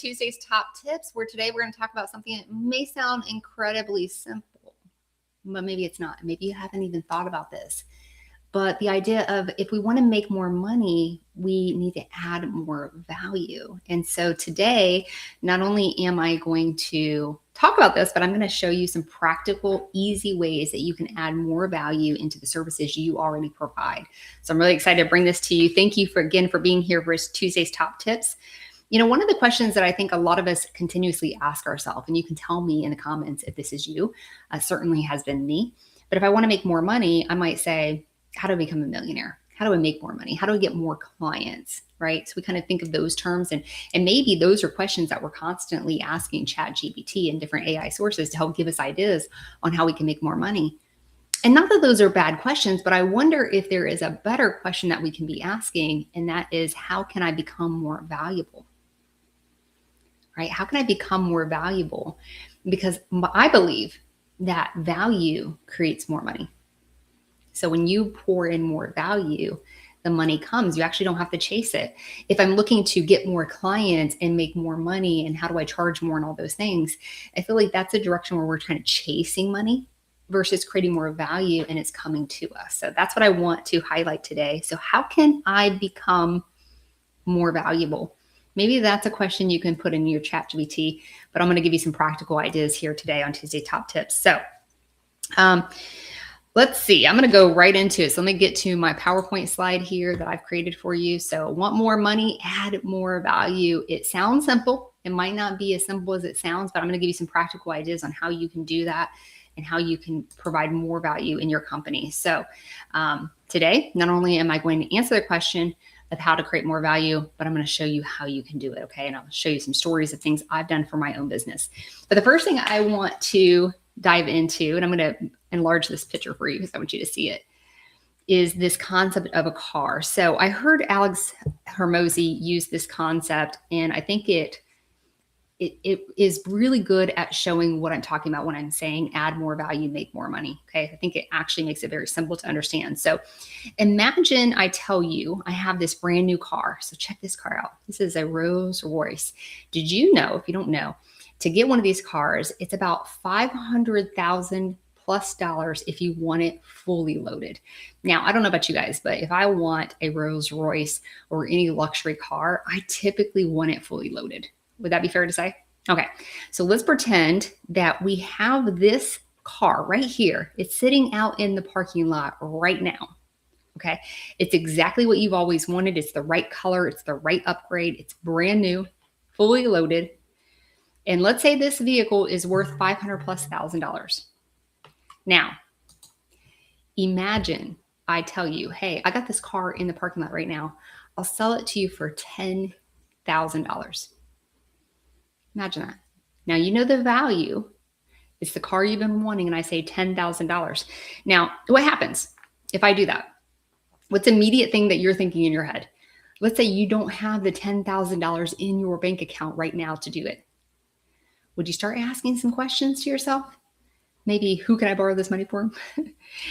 Tuesday's top tips, where today we're going to talk about something that may sound incredibly simple, but maybe it's not. Maybe you haven't even thought about this. But the idea of if we want to make more money, we need to add more value. And so today, not only am I going to talk about this, but I'm going to show you some practical, easy ways that you can add more value into the services you already provide. So I'm really excited to bring this to you. Thank you again for being here for Tuesday's Top Tips. You know, one of the questions that I think a lot of us continuously ask ourselves, and you can tell me in the comments if this is you, certainly has been me. But if I want to make more money, I might say, how do I become a millionaire? How do I make more money? How do I get more clients, right? So we kind of think of those terms, and maybe those are questions that we're constantly asking ChatGPT and different AI sources to help give us ideas on how we can make more money. And not that those are bad questions, but I wonder if there is a better question that we can be asking, and that is, how can I become more valuable? Right? How can I become more valuable? Because I believe that value creates more money. So when you pour in more value, the money comes. You actually don't have to chase it. If I'm looking to get more clients and make more money, and how do I charge more and all those things, I feel like that's a direction where we're kind of chasing money versus creating more value, and it's coming to us. So that's what I want to highlight today. So how can I become more valuable? Maybe that's a question you can put in your ChatGPT, but I'm going to give you some practical ideas here today on Tuesday Top Tips. So, let's see, I'm going to go right into it. So let me get to my PowerPoint slide here that I've created for you. So want more money, add more value. It sounds simple. It might not be as simple as it sounds, but I'm going to give you some practical ideas on how you can do that and how you can provide more value in your company. So today, not only am I going to answer the question of how to create more value, but I'm going to show you how you can do it. Okay. And I'll show you some stories of things I've done for my own business. But the first thing I want to dive into, and I'm going to enlarge this picture for you because I want you to see it, is this concept of a car. So I heard Alex Hormozi use this concept, and I think it is really good at showing what I'm talking about when I'm saying add more value, make more money. Okay. I think it actually makes it very simple to understand. So imagine I tell you I have this brand new car. So check this car out. This is a Rolls Royce. Did you know, if you don't know, to get one of these cars, it's about $500,000 plus if you want it fully loaded. Now, I don't know about you guys, but if I want a Rolls Royce or any luxury car, I typically want it fully loaded. Would that be fair to say? Okay, so let's pretend that we have this car right here. It's sitting out in the parking lot right now. Okay, it's exactly what you've always wanted. It's the right color. It's the right upgrade. It's brand new, fully loaded. And let's say this vehicle is worth $500,000+. Now, imagine I tell you, hey, I got this car in the parking lot right now. I'll sell it to you for $10,000. Imagine that. Now, you know the value. It's the car you've been wanting, and I say $10,000. Now, what happens if I do that? What's the immediate thing that you're thinking in your head? Let's say you don't have the $10,000 in your bank account right now to do it. Would you start asking some questions to yourself? Maybe, who can I borrow this money for?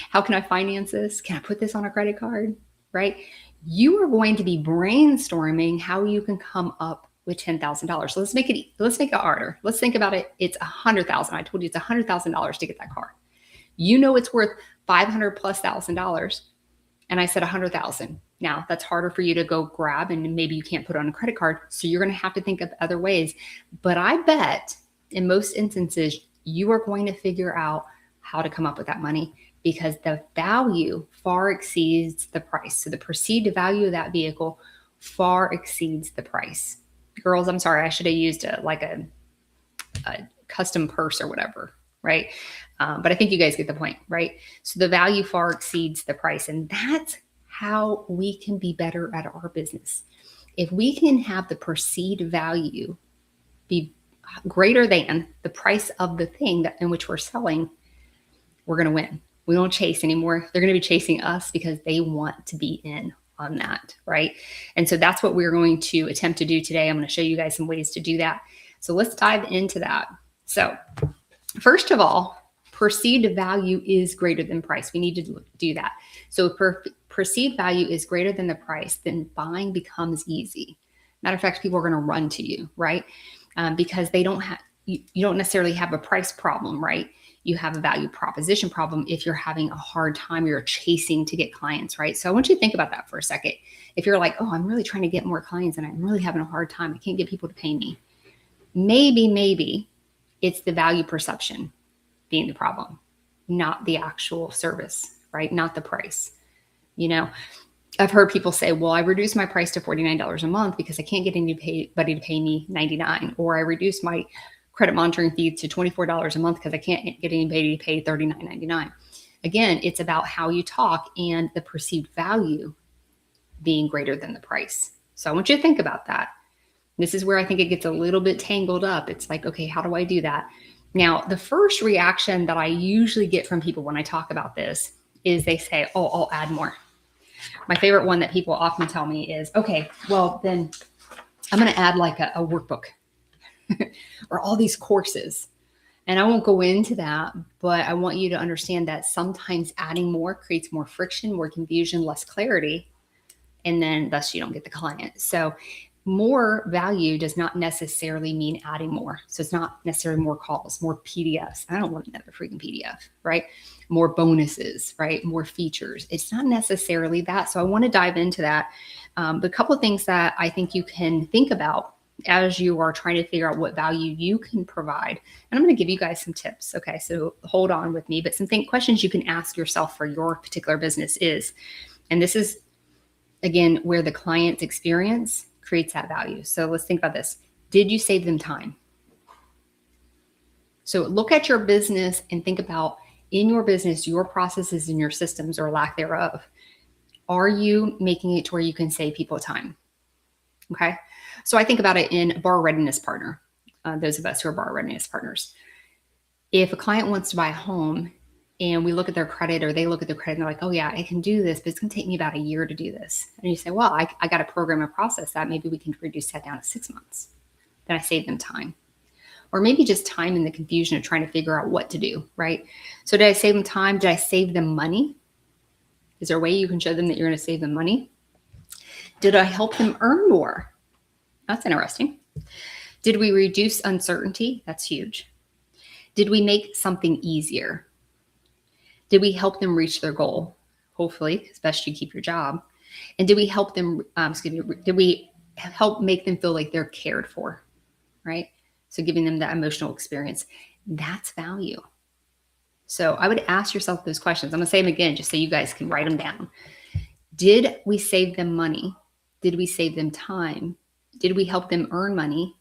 How can I finance this? Can I put this on a credit card? Right? You are going to be brainstorming how you can come up with $10,000. So let's make it harder. Let's think about it. It's $100,000. I told you it's $100,000 to get that car. You know it's worth $500,000+, and I said $100,000. Now that's harder for you to go grab, and maybe you can't put it on a credit card. So you're going to have to think of other ways. But I bet in most instances, you are going to figure out how to come up with that money, because the value far exceeds the price. So the perceived value of that vehicle far exceeds the price. Girls, I'm sorry, I should have used a custom purse or whatever, right? But I think you guys get the point, right? So the value far exceeds the price, and that's how we can be better at our business. If we can have the perceived value be greater than the price of the thing in which we're selling, we're going to win. We don't chase anymore. They're going to be chasing us because they want to be in on that, right? And so that's what we're going to attempt to do today. I'm going to show you guys some ways to do that. So let's dive into that. So first of all, perceived value is greater than price. We need to do that. So if perceived value is greater than the price, then buying becomes easy. Matter of fact, people are going to run to you, right? because they don't have, you don't necessarily have a price problem, right? You have a value proposition problem if you're having a hard time, you're chasing to get clients, right? So I want you to think about that for a second. If you're like, oh, I'm really trying to get more clients and I'm really having a hard time, I can't get people to pay me. Maybe it's the value perception being the problem, not the actual service, right? Not the price. You know, I've heard people say, well, I reduced my price to $49 a month because I can't get anybody to pay me $99, or I reduced my credit monitoring fee to $24 a month because I can't get anybody to pay $39.99. Again, it's about how you talk and the perceived value being greater than the price. So I want you to think about that. This is where I think it gets a little bit tangled up. It's like, okay, how do I do that? Now, the first reaction that I usually get from people when I talk about this is they say, oh, I'll add more. My favorite one that people often tell me is, okay, well, then I'm going to add like a workbook or all these courses. And I won't go into that, but I want you to understand that sometimes adding more creates more friction, more confusion, less clarity, and then thus you don't get the client. So more value does not necessarily mean adding more. So it's not necessarily more calls, more PDFs. I don't want another freaking PDF, right? More bonuses, right? More features. It's not necessarily that. So I want to dive into that. But a couple of things that I think you can think about as you are trying to figure out what value you can provide. And I'm going to give you guys some tips. Okay, so hold on with me, but some questions you can ask yourself for your particular business is, and this is, again, where the client's experience creates that value. So let's think about this. Did you save them time? So look at your business and think about, in your business, your processes and your systems or lack thereof. Are you making it to where you can save people time? Okay. So I think about it in borrower readiness partner. Those of us who are borrower readiness partners. If a client wants to buy a home and we look at their credit, or they look at their credit and they're like, oh yeah, I can do this, but it's going to take me about a year to do this. And you say, well, I got a program and process that. Maybe we can reduce that down to 6 months. Then I save them time. Or maybe just time in the confusion of trying to figure out what to do, right? So did I save them time? Did I save them money? Is there a way you can show them that you're going to save them money? Did I help them earn more? That's interesting. Did we reduce uncertainty? That's huge. Did we make something easier? Did we help them reach their goal? Hopefully, especially keep your job. And did we help them, did we help make them feel like they're cared for, right? So giving them that emotional experience, that's value. So I would ask yourself those questions. I'm going to say them again, just so you guys can write them down. Did we save them money? Did we save them time? Did we help them earn money?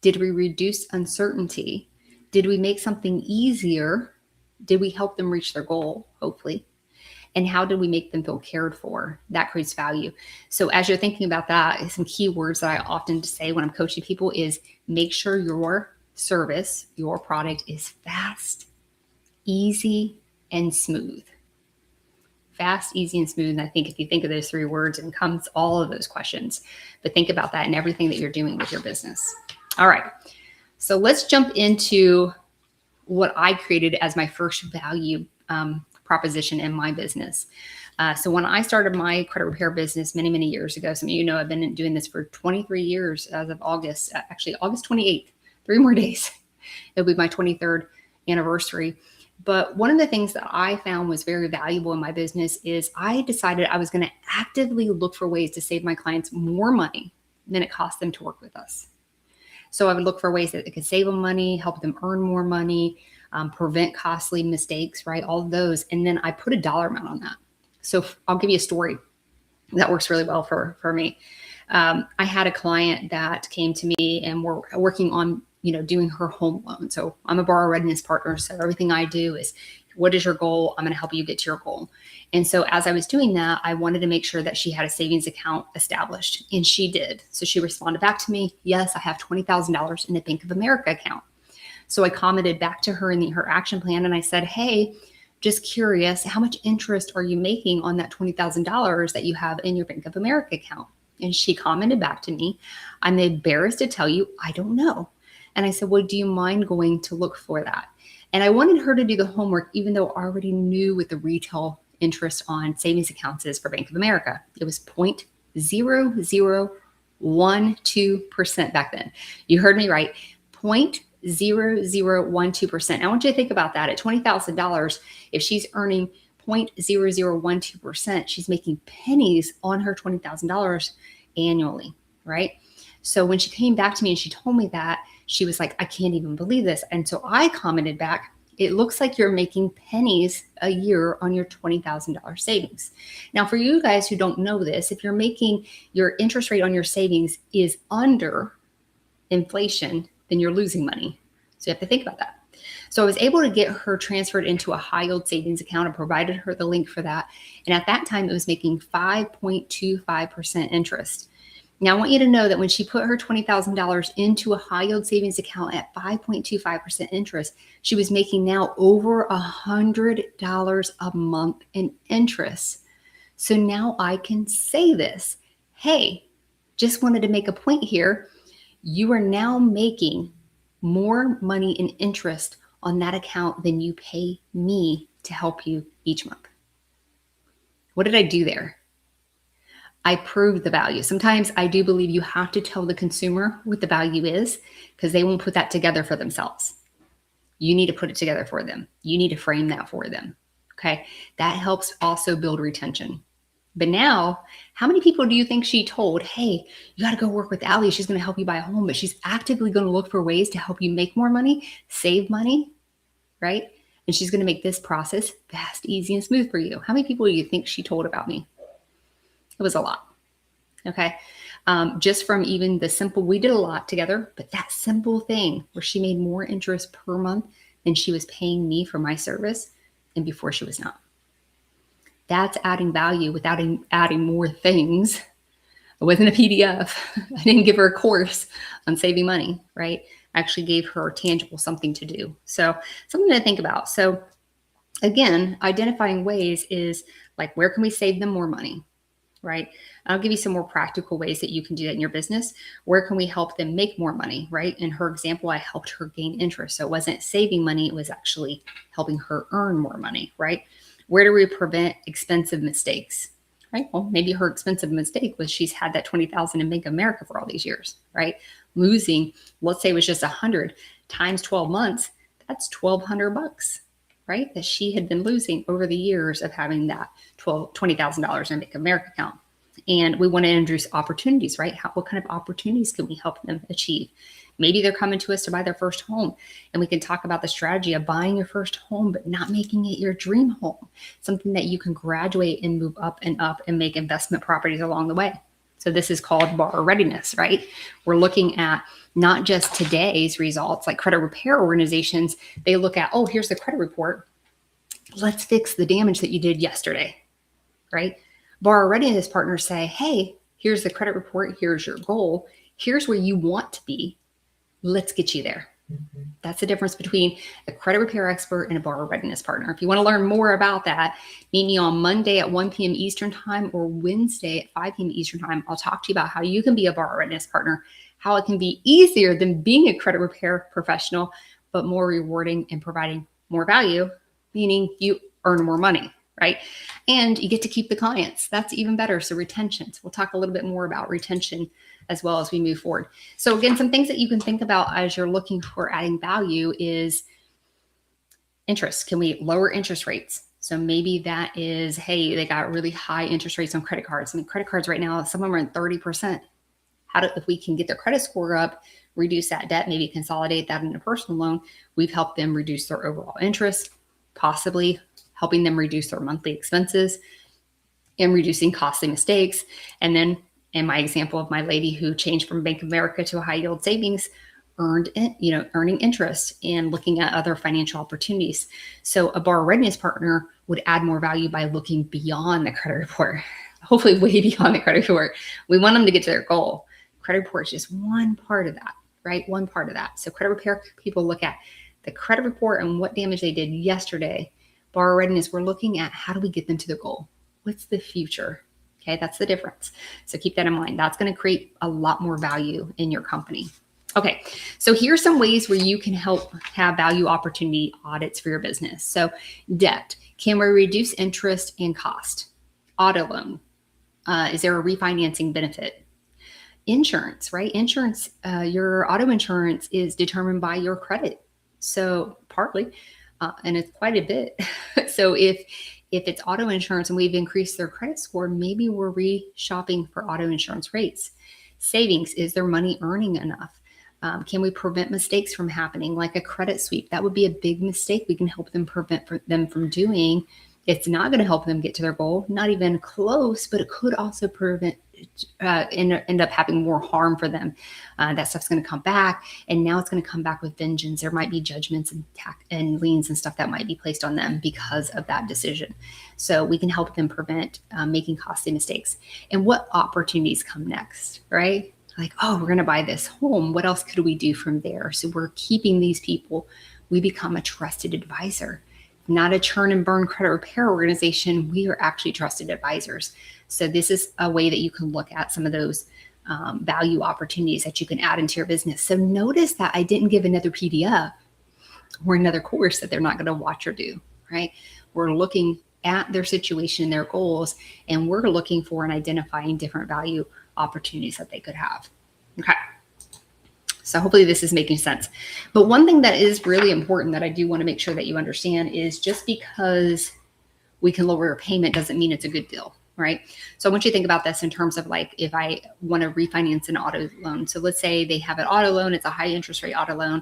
Did we reduce uncertainty? Did we make something easier? Did we help them reach their goal? Hopefully. And how did we make them feel cared for? That creates value. So as you're thinking about that, some key words that I often say when I'm coaching people is make sure your service, your product is fast, easy, and smooth. Fast, easy, and smooth. And I think if you think of those 3 words, it comes all of those questions. But think about that in everything that you're doing with your business. All right. So let's jump into what I created as my first value proposition in my business. So when I started my credit repair business many, many years ago, some of you know I've been doing this for 23 years as of August, actually August 28th, 3 more days. It'll be my 23rd anniversary. But one of the things that I found was very valuable in my business is I decided I was going to actively look for ways to save my clients more money than it cost them to work with us. So I would look for ways that it could save them money, help them earn more money, prevent costly mistakes, right? All of those. And then I put a dollar amount on that. So I'll give you a story that works really well for me. I had a client that came to me and we're working on doing her home loan. So I'm a borrower readiness partner. So everything I do is, what is your goal? I'm going to help you get to your goal. And so as I was doing that, I wanted to make sure that she had a savings account established, and she did. So she responded back to me, yes, I have $20,000 in a Bank of America account. So I commented back to her in her action plan. And I said, hey, just curious, how much interest are you making on that $20,000 that you have in your Bank of America account? And she commented back to me, I'm embarrassed to tell you, I don't know. And I said, well, do you mind going to look for that? And I wanted her to do the homework, even though I already knew what the retail interest on savings accounts is for Bank of America. It was 0.0012% back then. You heard me right. 0.0012%. I want you to think about that. At $20,000, if she's earning 0.0012%, she's making pennies on her $20,000 annually, right? So when she came back to me and she told me that, she was like, I can't even believe this. And so I commented back, it looks like you're making pennies a year on your $20,000 savings. Now, for you guys who don't know this, if you're making your interest rate on your savings is under inflation, then you're losing money. So you have to think about that. So I was able to get her transferred into a high yield savings account. I provided her the link for that. And at that time, it was making 5.25% interest. Now, I want you to know that when she put her $20,000 into a high yield savings account at 5.25% interest, she was making now over $100 a month in interest. So now I can say this, hey, just wanted to make a point here. You are now making more money in interest on that account than you pay me to help you each month. What did I do there? I proved the value. Sometimes I do believe you have to tell the consumer what the value is because they won't put that together for themselves. You need to put it together for them. You need to frame that for them. Okay. That helps also build retention. But now, how many people do you think she told, hey, you got to go work with Allie. She's going to help you buy a home, but she's actively going to look for ways to help you make more money, save money, right? And she's going to make this process fast, easy, and smooth for you. How many people do you think she told about me? It was a lot. Okay. Just from even the simple, we did a lot together, but that simple thing where she made more interest per month than she was paying me for my service and before she was not. That's adding value without adding more things. It wasn't a PDF. I didn't give her a course on saving money, right? I actually gave her tangible something to do. So something to think about. So again, identifying ways is like, where can we save them more money? Right? I'll give you some more practical ways that you can do that in your business. Where can we help them make more money? Right? In her example, I helped her gain interest. So it wasn't saving money. It was actually helping her earn more money. Right? Where do we prevent expensive mistakes? Right? Well, maybe her expensive mistake was she's had that 20,000 in Bank of America for all these years. Right? Losing, let's say it was just 100 times 12 months. That's $1,200. Right? That she had been losing over the years of having that $20,000 in Bank of America account. And we want to introduce opportunities, right? What kind of opportunities can we help them achieve? Maybe they're coming to us to buy their first home, and we can talk about the strategy of buying your first home, but not making it your dream home, something that you can graduate and move up and make investment properties along the way. So this is called borrower readiness, right? We're looking at not just today's results, like credit repair organizations. They look at, oh, here's the credit report. Let's fix the damage that you did yesterday, right? Borrower readiness partners say, hey, here's the credit report. Here's your goal. Here's where you want to be. Let's get you there. Mm-hmm. That's the difference between a credit repair expert and a borrower readiness partner. If you want to learn more about that, meet me on Monday at 1 p.m. Eastern time or Wednesday at 5 p.m. Eastern time. I'll talk to you about how you can be a borrower readiness partner, how it can be easier than being a credit repair professional, but more rewarding and providing more value, meaning you earn more money, right? And you get to keep the clients. That's even better. So retention. So we'll talk a little bit more about retention as well as we move forward. So again, some things that you can think about as you're looking for adding value is interest. Can we lower interest rates? So maybe that is, hey, they got really high interest rates on credit cards. I mean, credit cards right now, some of them are at 30%. If we can get their credit score up, reduce that debt, maybe consolidate that in a personal loan, we've helped them reduce their overall interest, possibly helping them reduce their monthly expenses and reducing costly mistakes. And then in my example of my lady who changed from Bank of America to a high yield savings, earning interest and looking at other financial opportunities. So a borrower readiness partner would add more value by looking beyond the credit report, hopefully way beyond the credit report. We want them to get to their goal. Credit report is just one part of that, right? One part of that. So credit repair people look at the credit report and what damage they did yesterday. Borrower readiness, we're looking at how do we get them to their goal? What's the future? Okay, that's the difference. So keep that in mind. That's going to create a lot more value in your company. Okay, so here's some ways where you can help have value opportunity audits for your business. So debt, can we reduce interest and cost? Auto loan, is there a refinancing benefit? Insurance, right? Insurance, your auto insurance is determined by your credit. So partly, and it's quite a bit. So if it's auto insurance and we've increased their credit score, maybe we're re-shopping for auto insurance rates. Savings, is their money earning enough? Can we prevent mistakes from happening, like a credit sweep? That would be a big mistake we can help them prevent them from doing. It's not going to help them get to their goal, not even close, but it could also prevent end up having more harm for them. That stuff's going to come back, and now it's going to come back with vengeance. There might be judgments and liens and stuff that might be placed on them because of that decision. So we can help them prevent making costly mistakes. And what opportunities come next, right? Like, oh, we're going to buy this home. What else could we do from there? So we're keeping these people. We become a trusted advisor, not a churn and burn credit repair organization. We are actually trusted advisors. So this is a way that you can look at some of those value opportunities that you can add into your business. So notice that I didn't give another PDF or another course that they're not going to watch or do, right? We're looking at their situation and their goals, and we're looking for and identifying different value opportunities that they could have. Okay. So hopefully this is making sense. But one thing that is really important that I do want to make sure that you understand is just because we can lower your payment doesn't mean it's a good deal, right? So I want you to think about this in terms of like, if I want to refinance an auto loan. So let's say they have an auto loan, it's a high interest rate auto loan,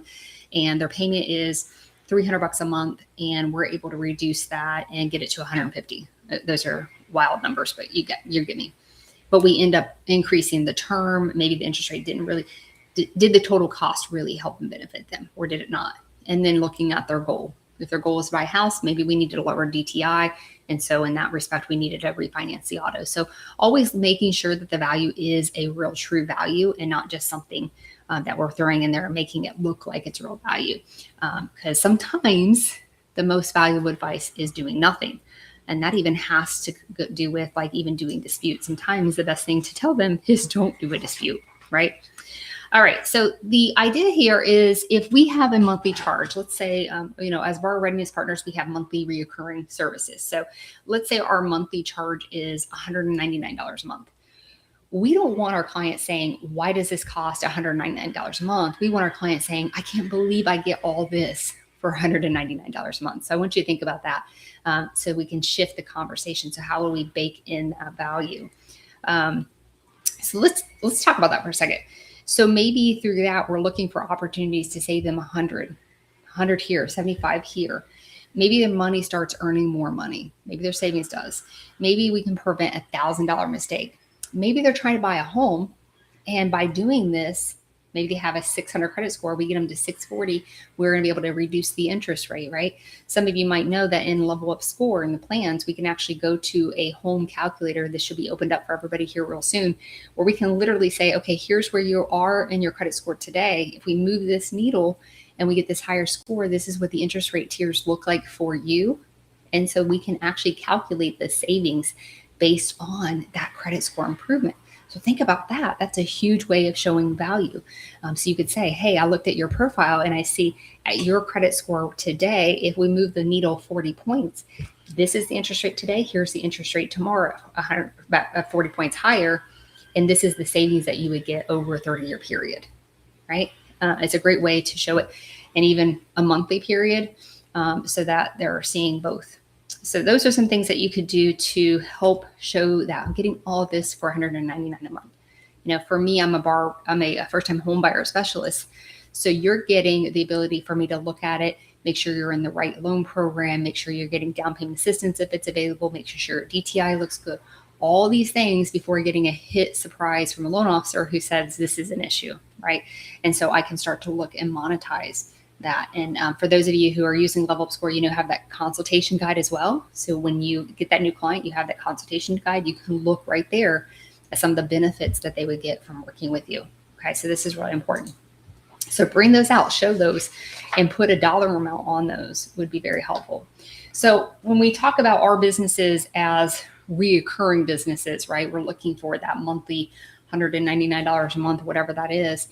and their payment is $300 a month, and we're able to reduce that and get it to 150. Those are wild numbers, but you get me. But we end up increasing the term. Maybe the interest rate didn't really, did the total cost really help and benefit them, or did it not? And then looking at their goal. If their goal is to buy a house, maybe we needed to lower DTI. And so in that respect, we needed to refinance the auto. So always making sure that the value is a real true value and not just something that we're throwing in there and making it look like it's real value. Because sometimes the most valuable advice is doing nothing. And that even has to do with like even doing disputes. Sometimes the best thing to tell them is don't do a dispute, right? All right. So the idea here is if we have a monthly charge, let's say, as borrower readiness partners, we have monthly reoccurring services. So let's say our monthly charge is $199 a month. We don't want our client saying, why does this cost $199 a month? We want our client saying, I can't believe I get all this for $199 a month. So I want you to think about that so we can shift the conversation. So how will we bake in that value? So let's talk about that for a second. So maybe through that, we're looking for opportunities to save them 100 here, 75 here. Maybe the money starts earning more money. Maybe their savings does. Maybe we can prevent a $1,000 mistake. Maybe they're trying to buy a home, and by doing this, maybe they have a 600 credit score. We get them to 640. We're going to be able to reduce the interest rate, right? Some of you might know that in Level Up Score in the plans, we can actually go to a home calculator. This should be opened up for everybody here real soon, where we can literally say, okay, here's where you are in your credit score today. If we move this needle and we get this higher score, this is what the interest rate tiers look like for you. And so we can actually calculate the savings based on that credit score improvement. So think about that. That's a huge way of showing value. So you could say, hey, I looked at your profile and I see at your credit score today, if we move the needle 40 points, this is the interest rate today. Here's the interest rate tomorrow, about 40 points higher. And this is the savings that you would get over a 30-year period, right? It's a great way to show it, and even a monthly period so that they're seeing both. So those are some things that you could do to help show that I'm getting all of this for $199 a month. For me, I'm a first-time home buyer specialist. So you're getting the ability for me to look at it, make sure you're in the right loan program, make sure you're getting down payment assistance if it's available, make sure your DTI looks good. All these things before getting a hit surprise from a loan officer who says this is an issue, right? And so I can start to look and monetize that. And for those of you who are using Level Up Score, have that consultation guide as well. So when you get that new client, you have that consultation guide. You can look right there at some of the benefits that they would get from working with you. Okay, so this is really important. So bring those out, show those, and put a dollar amount on those would be very helpful. So when we talk about our businesses as reoccurring businesses, right, we're looking for that monthly $199 a month, whatever that is.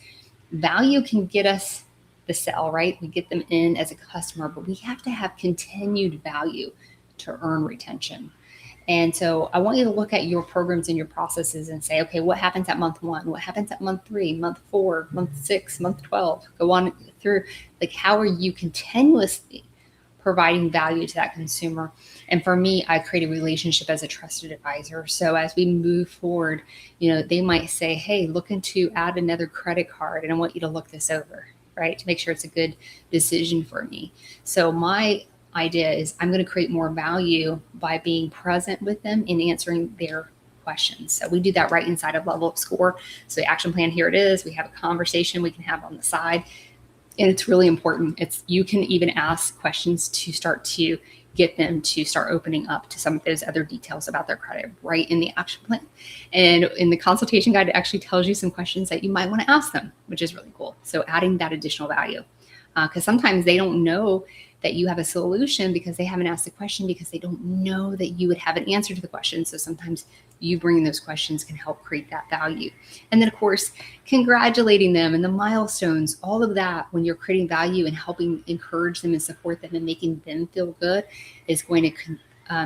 Value can get us the sell, right? We get them in as a customer, but we have to have continued value to earn retention. And so I want you to look at your programs and your processes and say, okay, what happens at month 1? What happens at month 3, month 4, month 6, month 12? Go on through, like, how are you continuously providing value to that consumer? And for me, I create a relationship as a trusted advisor. So as we move forward, they might say, hey, looking to add another credit card, and I want you to look this over, right? To make sure it's a good decision for me. So my idea is I'm going to create more value by being present with them and answering their questions. So we do that right inside of Level Up Score. So the action plan, here it is. We have a conversation we can have on the side. And it's really important. You can even ask questions to start to get them to start opening up to some of those other details about their credit right in the action plan. And in the consultation guide, it actually tells you some questions that you might want to ask them, which is really cool. So adding that additional value, because sometimes they don't know that you have a solution because they haven't asked the question, because they don't know that you would have an answer to the question. So sometimes you bringing those questions can help create that value. And then, of course, congratulating them and the milestones, all of that, when you're creating value and helping encourage them and support them and making them feel good, is going to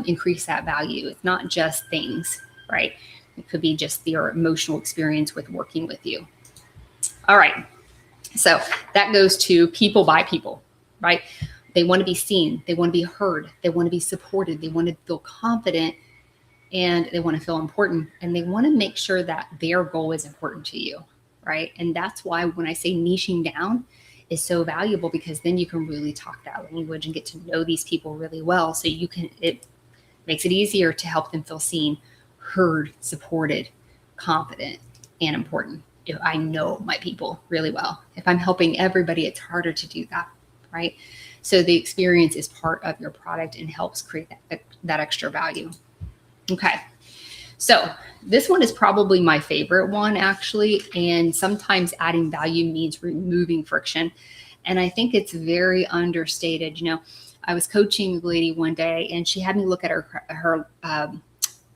increase that value. It's not just things, right? It could be just your emotional experience with working with you. All right. So that goes to people by people, right? They want to be seen. They want to be heard. They want to be supported. They want to feel confident, and they want to feel important, and they want to make sure that their goal is important to you, right? And that's why when I say niching down is so valuable, because then you can really talk that language and get to know these people really well. So it makes it easier to help them feel seen, heard, supported, confident, and important. If I know my people really well, if I'm helping everybody, it's harder to do that, right? So the experience is part of your product and helps create that extra value. Okay. So this one is probably my favorite one, actually. And sometimes adding value means removing friction. And I think it's very understated. I was coaching a lady one day, and she had me look at her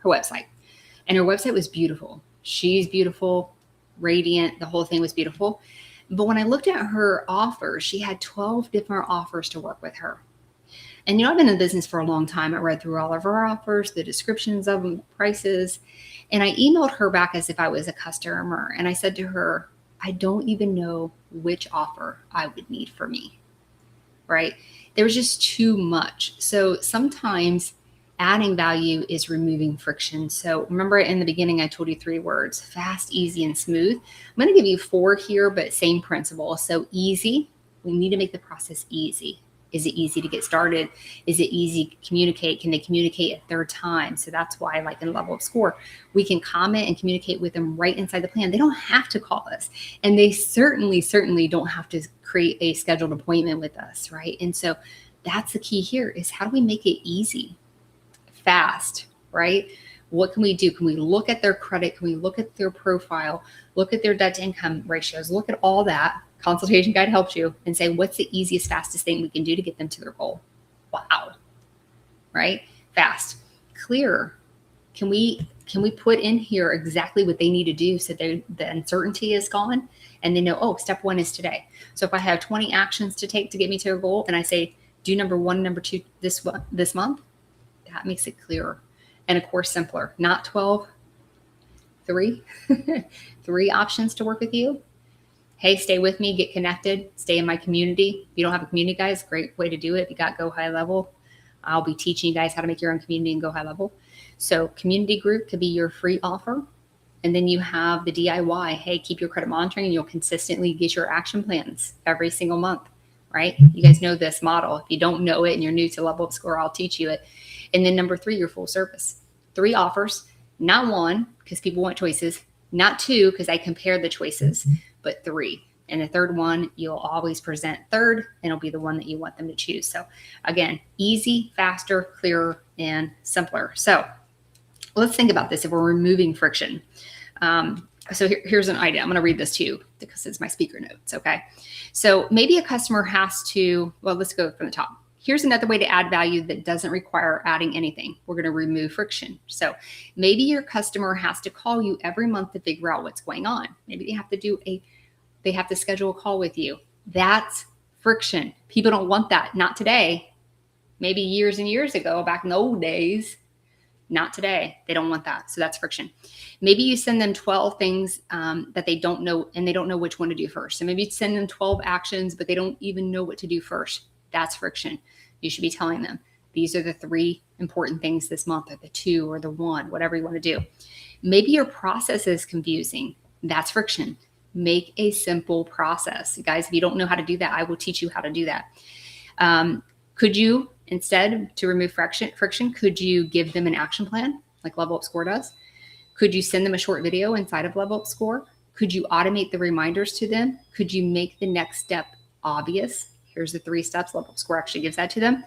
website, and her website was beautiful. She's beautiful, radiant. The whole thing was beautiful. But when I looked at her offers, she had 12 different offers to work with her. And I've been in business for a long time. I read through all of her offers, the descriptions of them, prices, and I emailed her back as if I was a customer. And I said to her, I don't even know which offer I would need for me, right? There was just too much. So sometimes adding value is removing friction. So remember in the beginning, I told you 3 words: fast, easy, and smooth. I'm going to give you 4 here, but same principle. So easy, we need to make the process easy. Is it easy to get started? Is it easy to communicate? Can they communicate a 3rd time? So that's why, like in Level Up Score, we can comment and communicate with them right inside the plan. They don't have to call us. And they certainly don't have to create a scheduled appointment with us, right? And so that's the key here, is how do we make it easy, fast, right? What can we do? Can we look at their credit? Can we look at their profile? Look at their debt to income ratios? Look at all that. Consultation guide helps you, and say, what's the easiest, fastest thing we can do to get them to their goal? Wow. Right? Fast. Clear. Can we put in here exactly what they need to do so the uncertainty is gone, and they know, oh, step 1 is today. So if I have 20 actions to take to get me to a goal, and I say, do number 1, number 2 this month, that makes it clearer. And of course, simpler. Not 12, 3. 3 options to work with you. Hey, stay with me, get connected, stay in my community. If you don't have a community, guys, great way to do it. If you got Go High Level, I'll be teaching you guys how to make your own community and Go High Level. So community group could be your free offer. And then you have the DIY. Hey, keep your credit monitoring, and you'll consistently get your action plans every single month, right? You guys know this model. If you don't know it and you're new to Level Up Score, I'll teach you it. And then number 3, your full service. 3 offers, not 1, because people want choices, not 2, because I compare the choices, but 3. And the 3rd one, you'll always present 3rd, and it'll be the one that you want them to choose. So again, easy, faster, clearer, and simpler. So let's think about this if we're removing friction. So here's an idea. I'm going to read this to you because it's my speaker notes. Okay. So maybe a customer has to, well, let's go from the top. Here's another way to add value that doesn't require adding anything. We're going to remove friction. So maybe your customer has to call you every month to figure out what's going on. Maybe they have to schedule a call with you. That's friction. People don't want that. Not today. Maybe years and years ago, back in the old days, Not today. They don't want that. So that's friction. Maybe you send them 12 things that they don't know, and they don't know which one to do first. So maybe you send them 12 actions, but they don't even know what to do first. That's friction. You should be telling them, these are the 3 important things this month, or the 2 or the 1, whatever you want to do. Maybe your process is confusing. That's friction. Make a simple process. Guys, if you don't know how to do that, I will teach you how to do that. Could you, instead, to remove friction, could you give them an action plan like Level Up Score does? Could you send them a short video inside of Level Up Score? Could you automate the reminders to them? Could you make the next step obvious? Here's the 3 steps. Level Up Score actually gives that to them.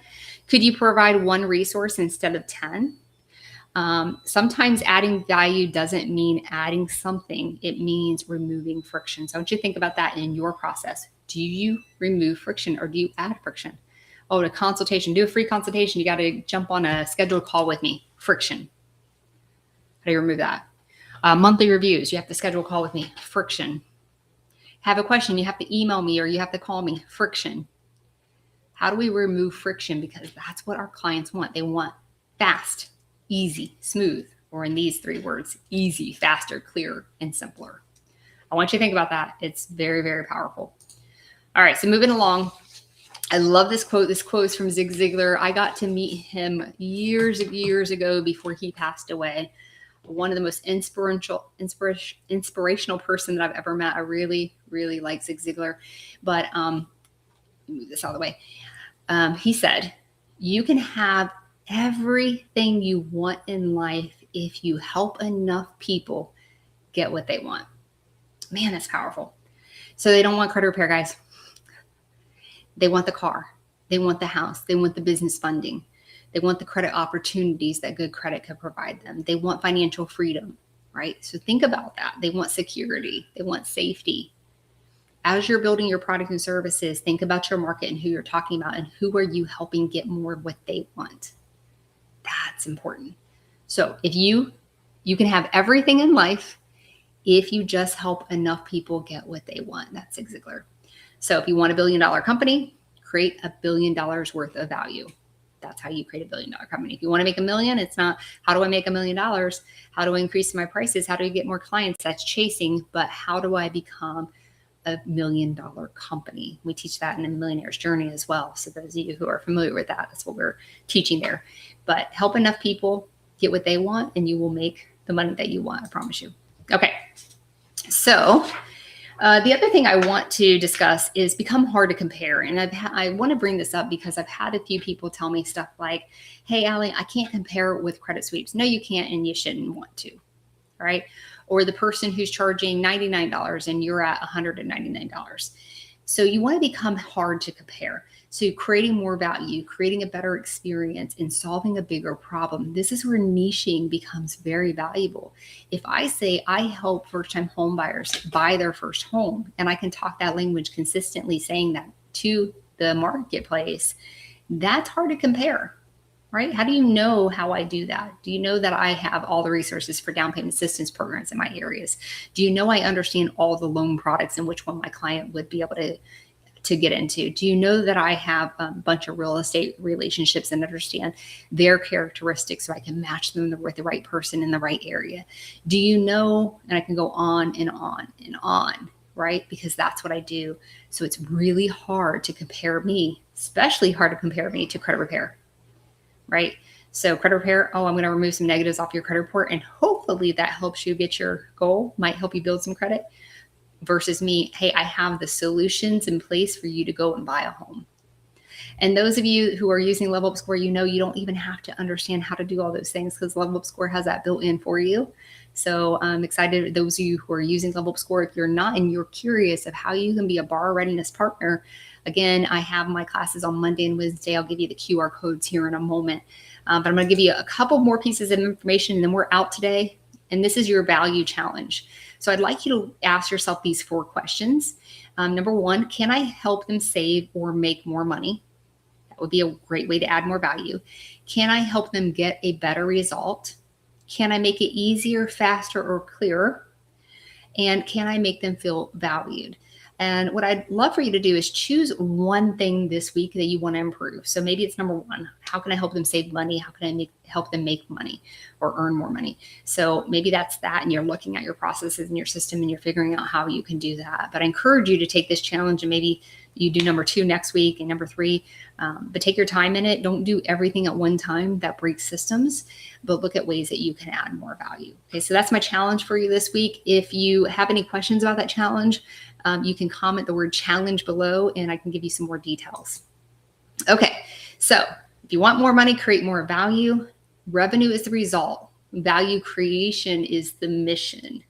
Could you provide 1 resource instead of 10? Sometimes adding value doesn't mean adding something. It means removing friction. So I want you to think about that in your process. Do you remove friction, or do you add friction? Oh, a consultation, do a free consultation. You got to jump on a scheduled call with me. Friction. How do you remove that? Monthly reviews. You have to schedule a call with me. Friction. Have a question. You have to email me, or you have to call me. Friction. How do we remove friction? Because that's what our clients want. They want fast, easy, smooth, or in these 3 words, easy, faster, clearer, and simpler. I want you to think about that. It's very, very powerful. All right, so moving along. I love this quote. This quote is from Zig Ziglar. I got to meet him years ago before he passed away. One of the most inspirational person that I've ever met. I really, really like Zig Ziglar. But move this out of the way. He said, you can have everything you want in life if you help enough people get what they want. Man, that's powerful. So they don't want credit repair, guys. They want the car. They want the house. They want the business funding. They want the credit opportunities that good credit could provide them. They want financial freedom, right? So think about that. They want security. They want safety. As you're building your product and services, think about your market and who you're talking about, and who are you helping get more of what they want. That's important. So if you can have everything in life if you just help enough people get what they want. That's Zig Ziglar. So if you want $1 billion company, create $1 billion worth of value. That's how you create $1 billion company. If you want to make $1 million, it's not how do I make $1 million? How do I increase my prices? How do I get more clients? That's chasing. But how do I become $1 million company? We teach that in the Millionaire's Journey as well. So those of you who are familiar with that, that's what we're teaching there. But help enough people get what they want, and you will make the money that you want. I promise you. Okay. So the other thing I want to discuss is become hard to compare. And I want to bring this up because I've had a few people tell me stuff like, hey, Allie, I can't compare with credit sweeps. No, you can't, and you shouldn't want to. All right. Or the person who's charging $99 and you're at $199. So you want to become hard to compare. So creating more value, creating a better experience, and solving a bigger problem. This is where niching becomes very valuable. If I say I help first-time home buyers buy their first home, and I can talk that language consistently saying that to the marketplace, that's hard to compare, right? How do you know how I do that? Do you know that I have all the resources for down payment assistance programs in my areas? Do you know I understand all the loan products and which one my client would be able to get into? Do you know that I have a bunch of real estate relationships and understand their characteristics so I can match them with the right person in the right area? Do you know, and I can go on and on and on, right? Because that's what I do. So it's really hard to compare me, especially hard to compare me to credit repair, right? So credit repair, I'm going to remove some negatives off your credit report, and hopefully that helps you get your goal, might help you build some credit. Versus me, hey, I have the solutions in place for you to go and buy a home. And those of you who are using Level Up Score, you know you don't even have to understand how to do all those things because Level Up Score has that built in for you. So I'm excited. Those of you who are using Level Up Score, if you're not and you're curious of how you can be a borrower readiness partner, again, I have my classes on Monday and Wednesday. I'll give you the QR codes here in a moment. But I'm going to give you a couple more pieces of information, and then we're out today. And this is your value challenge. So I'd like you to ask yourself these 4 questions. Number 1, can I help them save or make more money? That would be a great way to add more value. Can I help them get a better result? Can I make it easier, faster, or clearer? And can I make them feel valued? And what I'd love for you to do is choose one thing this week that you want to improve. So maybe it's number 1, how can I help them save money? How can I help them make money or earn more money. So maybe that's that, and you're looking at your processes and your system and you're figuring out how you can do that. But I encourage you to take this challenge, and maybe you do number 2 next week and number 3, but take your time in it. Don't do everything at one time. That breaks systems, but look at ways that you can add more value. Okay, so that's my challenge for you this week. If you have any questions about that challenge, you can comment the word challenge below and I can give you some more details. Okay, so if you want more money, create more value. Revenue is the result. Value creation is the mission.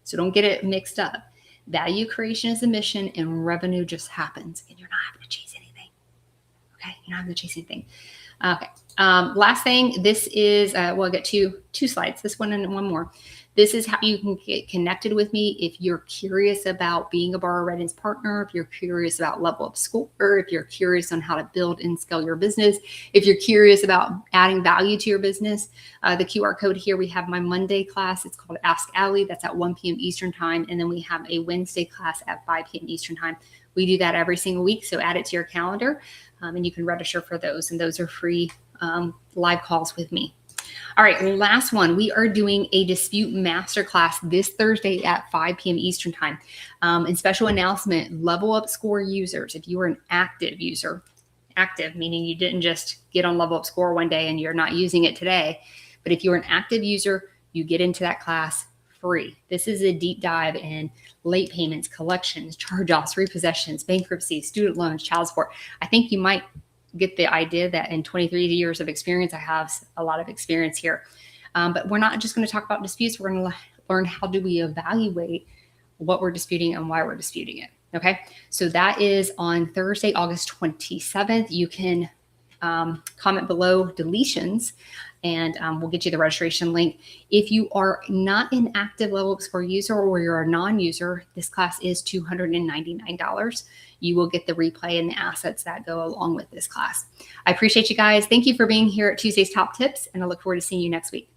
So don't get it mixed up. Value creation is the mission and revenue just happens, and you're not having to chase anything. Okay, you're not having to chase anything. Okay, last thing, this is, well, I got two slides, this one and one more. This is how you can get connected with me if you're curious about being a borrower readiness partner, if you're curious about Level Up Score, if you're curious on how to build and scale your business, if you're curious about adding value to your business. The QR code here, we have my Monday class. It's called Ask Allie. That's at 1 p.m. Eastern time. And then we have a Wednesday class at 5 p.m. Eastern time. We do that every single week. So add it to your calendar and you can register for those. And those are free live calls with me. All right, last one. We are doing a dispute masterclass this Thursday at 5 p.m. Eastern time. And special announcement, Level Up Score users, if you are an active user, active meaning you didn't just get on Level Up Score one day and you're not using it today, but if you're an active user, you get into that class free. This is a deep dive in late payments, collections, charge-offs, repossessions, bankruptcy, student loans, child support. I think you might get the idea that in 23 years of experience, I have a lot of experience here. But we're not just going to talk about disputes. We're going to learn how do we evaluate what we're disputing and why we're disputing it. Okay, so that is on Thursday, August 27th. You can comment below deletions and we'll get you the registration link. If you are not an active Level Up Score user or you're a non-user, this class is $299. You will get the replay and the assets that go along with this class. I appreciate you guys. Thank you for being here at Tuesday's Top Tips, and I look forward to seeing you next week.